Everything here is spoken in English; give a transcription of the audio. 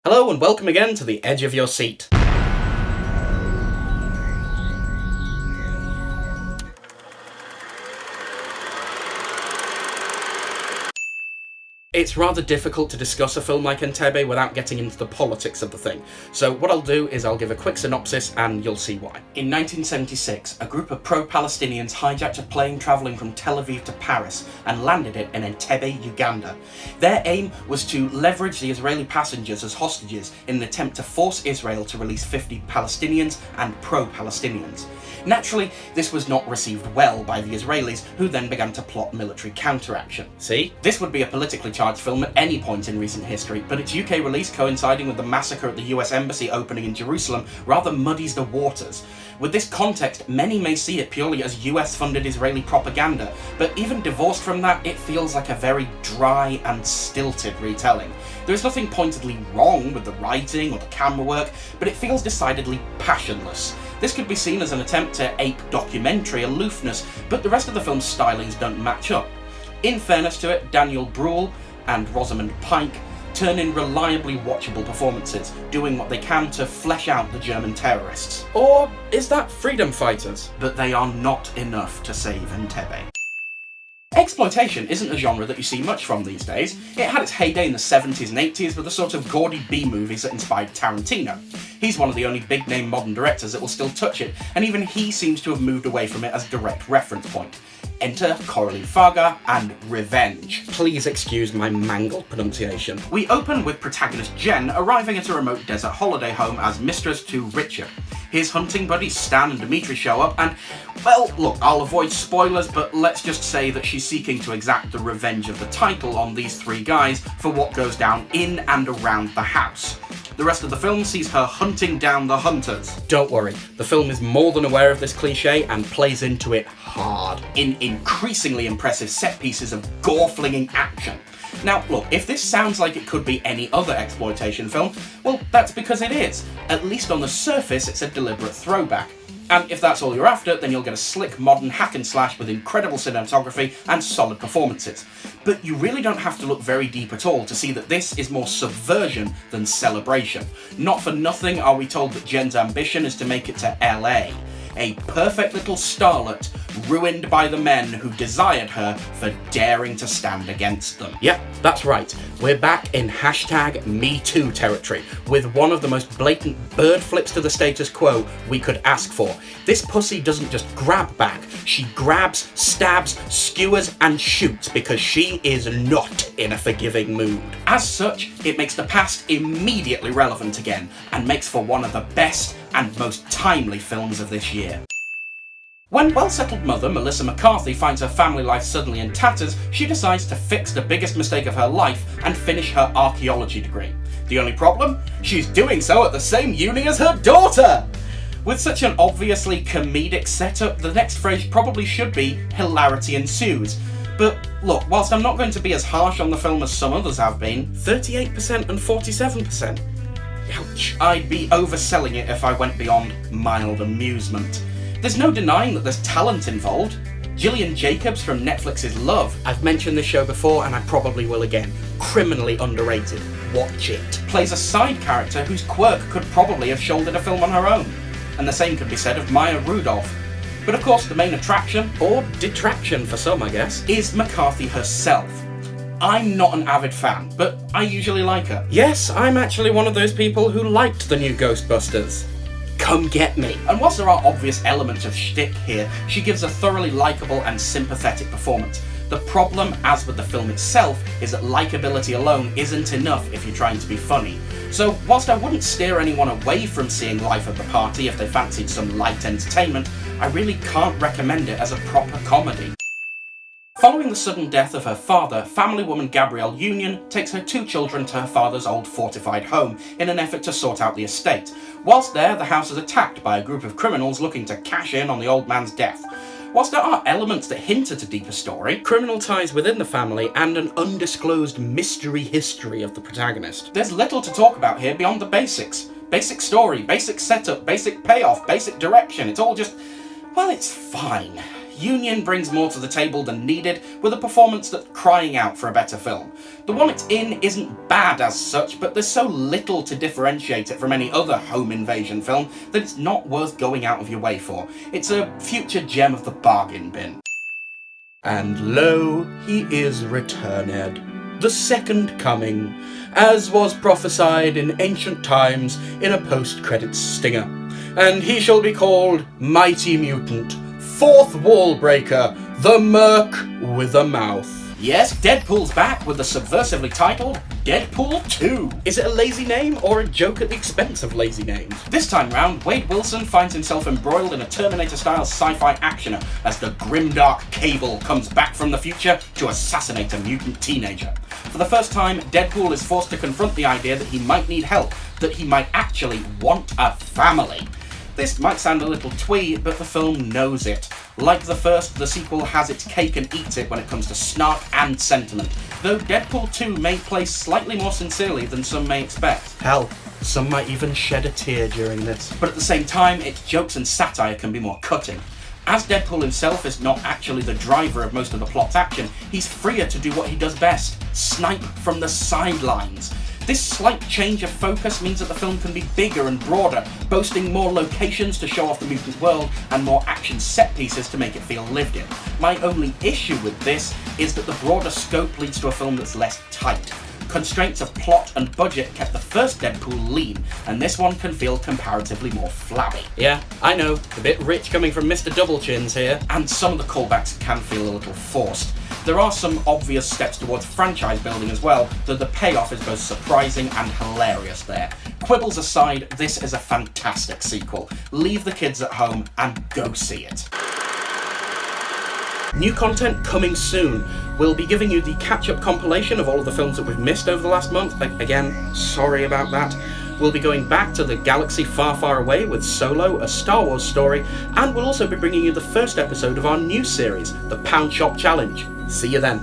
Hello and welcome again to the edge of your seat. It's rather difficult to discuss a film like Entebbe without getting into the politics of the thing, so what I'll do is I'll give a quick synopsis and you'll see why. In 1976, a group of pro-Palestinians hijacked a plane travelling from Tel Aviv to Paris and landed it in Entebbe, Uganda. Their aim was to leverage the Israeli passengers as hostages in an attempt to force Israel to release 50 Palestinians and pro-Palestinians. Naturally, this was not received well by the Israelis, who then began to plot military counteraction. See? This would be a politically charged film at any point in recent history, but its UK release coinciding with the massacre at the US Embassy opening in Jerusalem rather muddies the waters. With this context, many may see it purely as US-funded Israeli propaganda, but even divorced from that, it feels like a very dry and stilted retelling. There is nothing pointedly wrong with the writing or the camera work, but it feels decidedly passionless. This could be seen as an attempt to ape documentary aloofness, but the rest of the film's stylings don't match up. In fairness to it, Daniel Bruhl and Rosamund Pike turn in reliably watchable performances, doing what they can to flesh out the German terrorists. Or is that freedom fighters? But they are not enough to save Entebbe. Exploitation isn't a genre that you see much from these days. It had its heyday in the 70s and 80s with the sort of gaudy B-movies that inspired Tarantino. He's one of the only big-name modern directors that will still touch it, and even he seems to have moved away from it as a direct reference point. Enter Coralie Farga and Revenge. Please excuse my mangled pronunciation. We open with protagonist Jen arriving at a remote desert holiday home as mistress to Richard. His hunting buddies Stan and Dimitri show up and, well, look, I'll avoid spoilers, but let's just say that she's seeking to exact the revenge of the title on these three guys for what goes down in and around the house. The rest of the film sees her hunting down the hunters. Don't worry, the film is more than aware of this cliche and plays into it hard, in increasingly impressive set pieces of gore-flinging action. Now, look, if this sounds like it could be any other exploitation film, well, that's because it is. At least on the surface, it's a deliberate throwback. And if that's all you're after, then you'll get a slick modern hack and slash with incredible cinematography and solid performances. But you really don't have to look very deep at all to see that this is more subversion than celebration. Not for nothing are we told that Jen's ambition is to make it to LA. A perfect little starlet, ruined by the men who desired her for daring to stand against them. Yep, that's right. We're back in #MeToo territory, with one of the most blatant bird flips to the status quo we could ask for. This pussy doesn't just grab back, she grabs, stabs, skewers, and shoots because she is not in a forgiving mood. As such, it makes the past immediately relevant again, and makes for one of the best and most timely films of this year. When well-settled mother Melissa McCarthy finds her family life suddenly in tatters, she decides to fix the biggest mistake of her life and finish her archaeology degree. The only problem? She's doing so at the same uni as her daughter! With such an obviously comedic setup, the next phrase probably should be hilarity ensues. But look, whilst I'm not going to be as harsh on the film as some others have been, 38% and 47%. Ouch. I'd be overselling it if I went beyond mild amusement. There's no denying that there's talent involved. Gillian Jacobs from Netflix's Love. I've mentioned this show before and I probably will again. Criminally underrated. Watch it. Plays a side character whose quirk could probably have shouldered a film on her own. And the same could be said of Maya Rudolph. But of course the main attraction, or detraction for some I guess, is McCarthy herself. I'm not an avid fan, but I usually like her. Yes, I'm actually one of those people who liked the new Ghostbusters. Come get me. And whilst there are obvious elements of shtick here, she gives a thoroughly likeable and sympathetic performance. The problem, as with the film itself, is that likability alone isn't enough if you're trying to be funny. So whilst I wouldn't steer anyone away from seeing Life of the Party if they fancied some light entertainment, I really can't recommend it as a proper comedy. Following the sudden death of her father, family woman Gabrielle Union takes her two children to her father's old fortified home in an effort to sort out the estate. Whilst there, the house is attacked by a group of criminals looking to cash in on the old man's death. Whilst there are elements that hint at a deeper story, criminal ties within the family, and an undisclosed mystery history of the protagonist, there's little to talk about here beyond the basics. Basic story, basic setup, basic payoff, basic direction. It's all just, well, it's fine. Union brings more to the table than needed, with a performance that's crying out for a better film. The one it's in isn't bad as such, but there's so little to differentiate it from any other home invasion film that it's not worth going out of your way for. It's a future gem of the bargain bin. And lo, he is returned, the second coming, as was prophesied in ancient times in a post-credits stinger. And he shall be called Mighty Mutant, Fourth Wall Breaker, the Merc with a Mouth. Yes, Deadpool's back with the subversively titled Deadpool 2. Is it a lazy name or a joke at the expense of lazy names? This time round, Wade Wilson finds himself embroiled in a Terminator-style sci-fi actioner as the grimdark Cable comes back from the future to assassinate a mutant teenager. For the first time, Deadpool is forced to confront the idea that he might need help, that he might actually want a family. This might sound a little twee, but the film knows it. Like the first, the sequel has its cake and eats it when it comes to snark and sentiment, though Deadpool 2 may play slightly more sincerely than some may expect. Hell, some might even shed a tear during this. But at the same time, its jokes and satire can be more cutting. As Deadpool himself is not actually the driver of most of the plot's action, he's freer to do what he does best: snipe from the sidelines. This slight change of focus means that the film can be bigger and broader, boasting more locations to show off the mutant world and more action set pieces to make it feel lived in. My only issue with this is that the broader scope leads to a film that's less tight. Constraints of plot and budget kept the first Deadpool lean, and this one can feel comparatively more flabby. Yeah, I know, a bit rich coming from Mr. Double Chins here. And some of the callbacks can feel a little forced. There are some obvious steps towards franchise building as well, though the payoff is both surprising and hilarious there. Quibbles aside, this is a fantastic sequel. Leave the kids at home and go see it. New content coming soon. We'll be giving you the catch-up compilation of all of the films that we've missed over the last month. Again, sorry about that. We'll be going back to the galaxy far, far away with Solo, a Star Wars story, and we'll also be bringing you the first episode of our new series, the Pound Shop Challenge. See you then.